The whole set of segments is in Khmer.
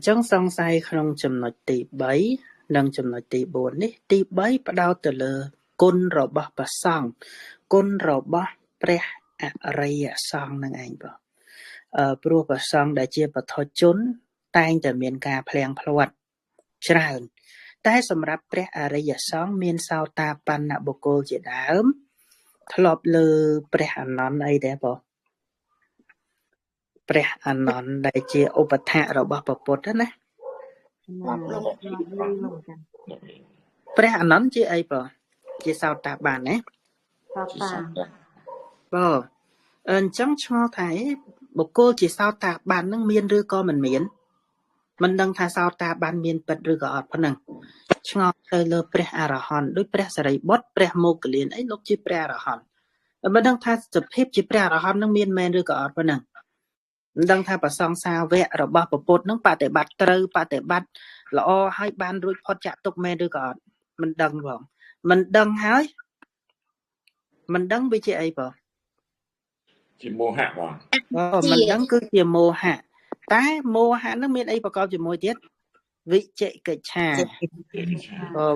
Chẳng song sai không chùm nói tỷ bấy, nâng chùm nói tỷ 4 នេះទី 3 ផ្ដោតទៅលើគុណរបស់ព្រះសង្ឃគុណរបស់ព្រះអរិយសង្ឃនឹងឯងបងព្រោះព្រះសង្ឃដែលជាបឋមជនតែងតែមានការភ្លៀងភ្លាត់ច្រើនតែសម្រាប់ព្រះអរិយសង្ឃមានសោតាបណ្ណបុគ្គលជាដើមធ្លាប់លើព្រះអនន្តអីដែរបងព្រះអនន្តដែលជាឧបថៈរបស់ព្រះពុទ្ធណាព្រះអនន្តជាអីបងជាសោតាបានណាបងអញ្ចឹងឆ្ងល់ថាបុគ្គលជាសោតាបាននឹងមានឬក៏មិនមានមិនដឹងថាសោតាបានមានពិតឬក៏អត់ប៉ុណ្ណឹងឆ្ងល់ទៅលើព្រះអរហន្តដូចព្រះសារីបុត្រព្រះមោគលានអីលោកជាព្រះអរហន្តមិនដឹងថាសភាពជាព្រះអរហន្តនឹងមានមែនឬក៏អត់ប៉ុណ្ណឹងមិនដឹងថាប្រសង្សាវៈរបស់ពុទ្ធនឹងបដិបត្តិត្រូវបដិបត្តិល្អហើយបានរួចផុតចាកទុកមែនឬក៏អត់មិនដឹងផងមិនដឹងហើយមិនដឹងវាជាអីបងជាមោហៈបងមិនដឹងគឺជាមោហៈតែមោហៈនឹងមានអីប្រកបជាមួយទៀតវិជិកិច្ឆា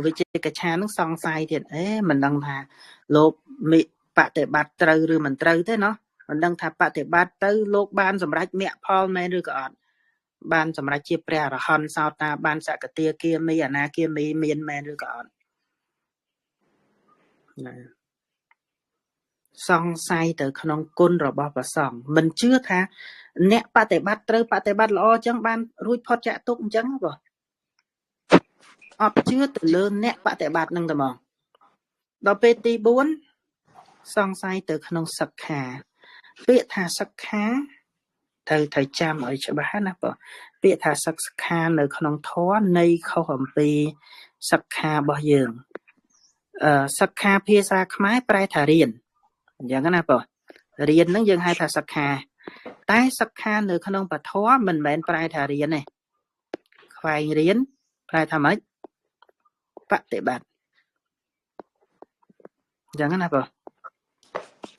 វិជិកិច្ឆានឹងសង្ស័យទៀតមិនដឹងថាលោកមិបដិបត្តិត្រូវឬមិនត្រូវទេណោះមិនដឹងថាបដិបត្តិទៅលោកបានសម្រេចមគ្គផលមែនឬក៏អត់បានសម្រេចជាព្រះអរហន្តសោតាបានសកតាគាមីអនាគាមីមានមែនឬក៏អត់សង្ស័យទៅក្នុងគុណរបស់ព្រះសង្ឃមិនជឿថាអ្នកបដិបត្តិត្រូវបដិបត្តិល្អអញ្ចឹងបានរួចផុតចាកទុកអញ្ចឹងបងអត់ជឿទៅលើអ្នកបដិបត្តិនឹងតែហ្មងដល់ពេលទី4សង្ស័យទៅក្នុងសិក្ខាពាក្យថាសិក្ខាត្រូវចាំឲ្យច្បាស់ណាបងពាក្យថាសិក្ខានៅក្នុងធម៌នៃខុសអំពីសិក្ខារបស់យើងសិក្ខាភាសាខ្មែរប្រែថារៀនអញ្ចឹងណាបងរៀនហ្នឹងយើងហៅថាសិក្ខាតែសិក្ខានៅក្នុងពធមិនមែនប្រែថារៀនទេខ្វែងរៀនប្រែថាម៉េចបដិបត្តិអញ្ចឹងណាបង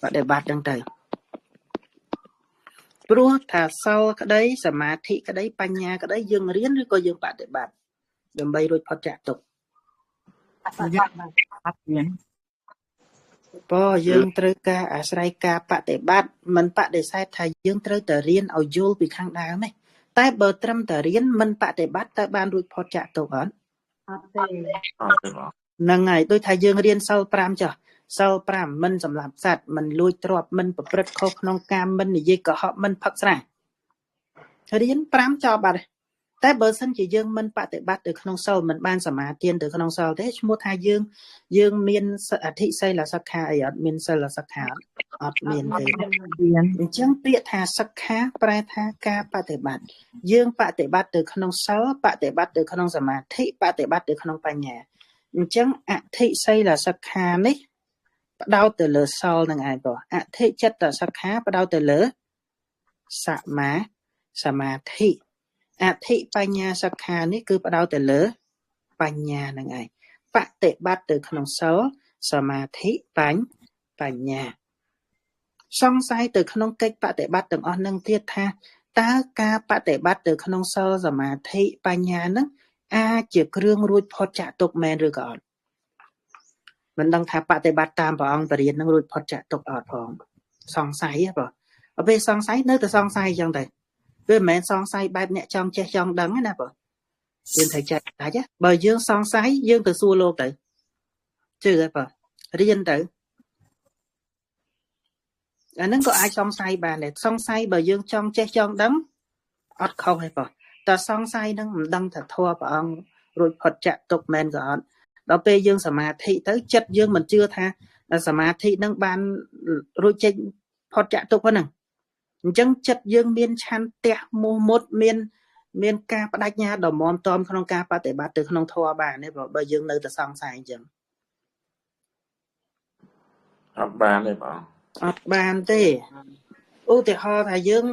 បដិបត្តិហ្នឹងទៅព្រោះថាសិលក្តីសមាធិក្តីបញ្ញាក្តីយើងរៀនឬក៏យើងបដិបត្តិដើម្បីរួចផុតចាកទុក្ខយើងត្រូវការអាស្រ័យការបដិបត្តិមិនបដិសេធថាយើងត្រូវតែរៀនឲ្យយល់ពីខាងដើមទេតែបើត្រឹមតែរៀនមិនបដិបត្តិតើបានរួចផុតចាកទុក្ខអត់ទេហ្នឹងហើយដូចថាយើងរៀនសិល5ចុះសិល5មិនសម្លាប់សត្វមិនលួចទ្រព្យមិនប្រព្រឹត្តខុសក្នុងកាមមិននិយាយកុហកមិនផឹកស្រារៀន5ចប់បាត់តែបើសិនជាយើងមិនបដិបត្តិទៅក្នុងសិលមិនបានសមាទានទៅក្នុងសិលទេឈ្មោះថាយើងមានអធិសីលសិក្ខាអីអត់មានសិលសិក្ខាអត់មានទេអញ្ចឹងពាក្យថាសិក្ខាប្រែថាការបដិបត្តិយើងបដិបត្តិទៅក្នុងសិលបដិបត្តិទៅក្នុងសមាធិបដិបត្តិទៅក្នុងបញ្ញាអញ្ចឹងអធិសីលសិក្ខានេះផ្ដោតទៅលើសិលនឹងឯងបងអធិចិត្តសិក្ខាផ្ដោតទៅលើសមាធិអធិបញ្ញាសិក្ខានេះគឺផ្ដោតទៅលើបញ្ញានឹងឯងបដិបត្តិទៅក្នុងសិលសមាធិបញ្ញាសង្ស័យទៅក្នុងកិច្ចបដិបត្តិទាំងអស់នឹងទៀតថាតើការបដិបត្តិទៅក្នុងសិលសមាធិបញ្ញានឹងអាចជាគ្រឿងរួចផុតចាកទុក្ខមែនឬក៏អត់មិនដឹងថាបដិបត្តិតាមព្រះអង្គបរិញ្ញានឹងរួចផុតចាកទុក្ខអត់ផងសង្ស័យហ៎បងអពេលសង្ស័យនៅតែសង្ស័យអញ្ចឹងទៅវាមិនមែនសង្ស័យបែបអ្នកចង់ចេះចង់ដឹងទេណាបងយើងត្រូវចេះដាច់បើយើងសង្ស័យយើងទៅសួរលោកទៅជឿទេបងរៀនទៅអានឹងក៏អាចសង្ស័យបានដែរសង្ស័យបើយើងចង់ចេះចង់ដឹងអត់ខុសទេបងតែសង្ស័យនឹងមិនដឹងថាធម៌ព្រះអង្គរួចផុតចាកទុក្ខមែនក៏អត់ដល់ពេលយើងសមាធិទៅចិត្តយើងមិនជឿថាសមាធិនឹងបានរួចចេញផុតចាកទុក្ខហ្នឹងអញ្ចឹងចិត្តយើងមានឆន្ទៈមោះមុតមានការបដិញ្ញាដ៏មាំទាំក្នុងការបដិបត្តិទៅក្នុងធម៌បានទេបើយើងនៅតែសង្ស័យអញ្ចឹងអត់បានទេបងអត់បានទេឧទាហរណ៍ថាយើង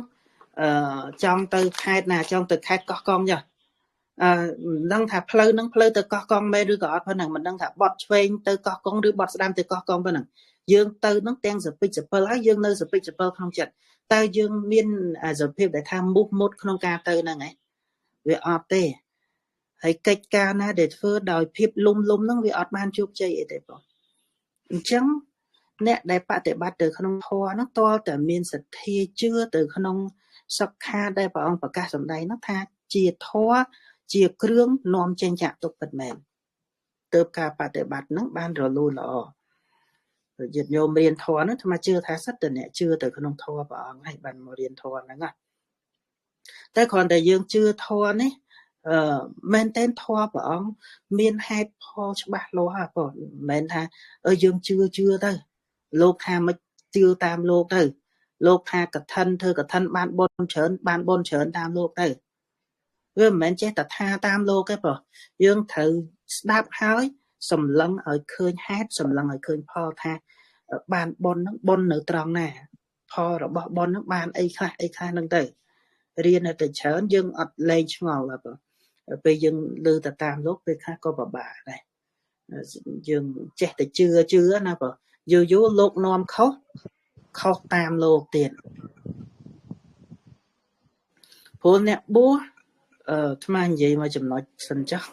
ចង់ទៅខេត្តណាចង់ទៅខេត្តកោះកុងចុះ ដឹងថាផ្លូវហ្នឹងផ្លូវទៅកោះកុងមែនឬក៏អត់ប៉ុណ្ណឹងមិនដឹងថាបត់ឆ្វេងទៅកោះកុងឬបត់ស្ដាំទៅកោះកុងប៉ុណ្ណឹងយើងទៅហ្នឹងទាំងសពិចសពិលហើយយើងនៅសពិចសពិលក្នុងចិត្តតើយើងមានសភាពដែលថាមុខមុតក្នុងការទៅហ្នឹងឯងវាអត់ទេហើយកិច្ចការណាដែលធ្វើដោយភាពលំហ្នឹងវាអត់បានជោគជ័យអីទេបងអញ្ចឹងអ្នកដែលបប្រតិបត្តិទៅក្នុងធម៌ហ្នឹងតើតែមានសទ្ធាជឿទៅក្នុងសុខាដែលព្រះអង្គប្រកាសសម្ដែងនោះថាជាធម៌ជាគ្រឿងនាំចេញចាក់ទុកពិតមែនទើបការបប្រតិបត្តិហ្នឹងបានរលូនល្អញាតិញោមរៀនធម៌ហ្នឹងអាត្មាជឿថាសិតតែអ្នកជឿទៅក្នុងធម៌ព្រះអង្គហើយបានមករៀនធម៌ហ្នឹងតែគ្រាន់តែយើងជឿធម៌នេះមែនតែនធម៌ព្រះអង្គមានហេតុផលច្បាស់លាស់ហ្នឹងបងមិនមែនថាយើងជឿទៅលោកថាមិនជឿតាមលោកទៅលោកថាកឋិនធ្វើកឋិនបានបុណ្យច្រើនតាមលោកទៅវាមិនមែនចេះតែថាតាមលោកទេបងយើងត្រូវស្ដាប់ហើយសម្លឹងឲ្យឃើញហេតុសម្លឹងឲ្យឃើញផលថាបានបុណ្យហ្នឹងបុណ្យនៅត្រង់ណាផលរបស់បុណ្យហ្នឹងបានអីខ្លះហ្នឹងទៅរៀនទៅច្រើនយើងអត់លែងឆ្ងល់បងពេលយើងលើទៅតាមលោកពេលខ្លះក៏ពិបាកដែរយើងចេះតែជឿណាបងយូរលោកនាំខុសតាមលោកទៀតព្រោះអ្នកបួសថ្មនិយាយមកចំណុចសិនចុះ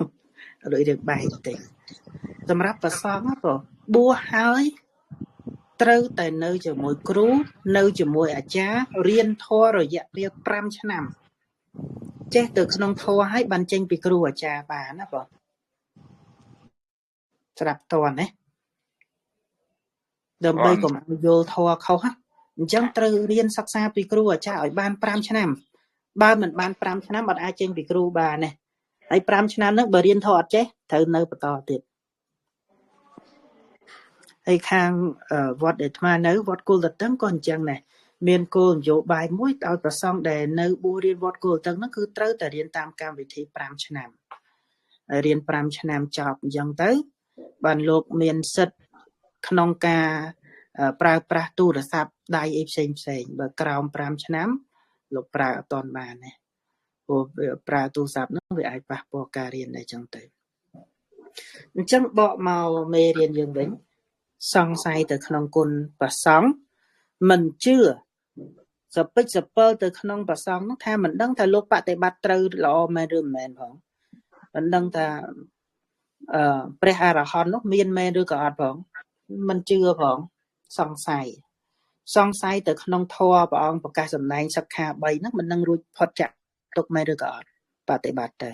ដូចរឿងបែកតិចសម្រាប់ប្រសងបងបួសហើយត្រូវតែនៅជាមួយគ្រូនៅជាមួយអាចារ្យរៀនធម៌រយៈពេល5ឆ្នាំចេះទៅក្នុងធម៌ហើយបានចេញពីគ្រូអាចារ្យបានណាបងស្ដាប់តន់ណាដើម្បីកុំឲ្យយល់ធម៌ខុសអញ្ចឹងត្រូវរៀនសិក្សាពីគ្រូអាចារ្យឲ្យបាន5ឆ្នាំបើមិនបាន5ឆ្នាំអត់អាចចេញពីគ្រូបានទេហើយ5ឆ្នាំហ្នឹងបើរៀនធម៌អត់ចេះត្រូវនៅបន្តទៀតហើយខាងវត្តដែលអាត្មានៅវត្តគោលតតឹងក៏អញ្ចឹងដែរមានគោលនយោបាយមួយឲ្យប្រសង់ដែលនៅបួសរៀនវត្តគោលតឹងហ្នឹងគឺត្រូវតែរៀនតាមកម្មវិធី5ឆ្នាំហើយរៀន5ឆ្នាំចប់អញ្ចឹងទៅបានលោកមានសិទ្ធិក្នុងការប្រើប្រាស់ទូរស័ព្ទដៃអីផ្សេងបើក្រោម5ឆ្នាំលោកប្រើអត់ទាន់បានទេព្រោះប្រើទូរស័ព្ទហ្នឹងវាអាចប៉ះពាល់ការរៀនដែរអញ្ចឹងទៅអញ្ចឹងបកមកមេរៀនយើងវិញសង្ស័យទៅក្នុងគុណព្រះសង្ឃមិនជឿសពិចសពិលទៅក្នុងព្រះសង្ឃនោះថាមិនដឹងថាលោកបប្រតិបត្តិត្រូវល្អមែនឬមិនមែនផងមិនដឹងថាព្រះអរហន្តនោះមានមែនឬក៏អត់ផងមិនជឿផងសង្ស័យទៅក្នុងធម៌ព្រះអង្គប្រកាសសម្ដែងសិក្ខា3ហ្នឹងមិនដឹងរួចផុតចាក់ទុកមែនឬក៏អត់បប្រតិបត្តិទៅ